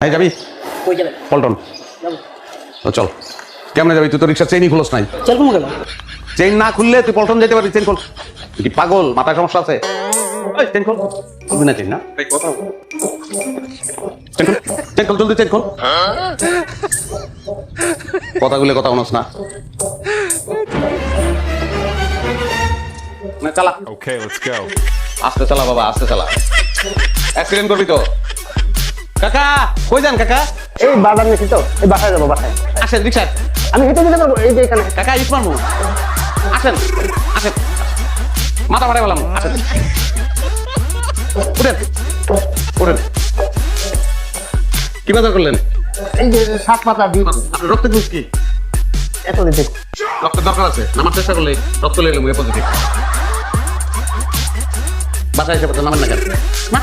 এই যাবি কই যাবেন? পল্টন যাবো। তো চল কেমনে যাবি তুই তো রিক্সা চেইনই খুলস নাই চলবো না কেন? চেইন না খুললে তুই পল্টন যেতে পারবি চেইন খোল তুই কি পাগল মাথায় সমস্যা আছে এই চেইন খোল খুলবি না চেইন না চেইন খোল জলদি চেইন খোল কথাগুলো কথা শুনস না না চালা Okay, let's go. আস্তে চালা বাবা আস্তে চালা অ্যাক্সিডেন্ট করবি তো কাকা কই যান কাকা এই বাজার নিয়েছি তো, এই বাসায় যাবো বাসায়। আসেন রিক্সায় আমি হেঁটে যেতে পারবো, এই যে এখানে। কাকা ইট মারবো আসেন আসেন মাথা মারে বললাম আসেন উঠেন উঠেন কি বাজার করলেন এই যে শাক পাতা দিই, আপনার রক্তের গ্রুপ কি এত দিতে। রক্তের দরকার আছে নামার চেষ্টা করলে রক্ত লেগে পজিটিভ বাসায় এসে নামেন না কেন না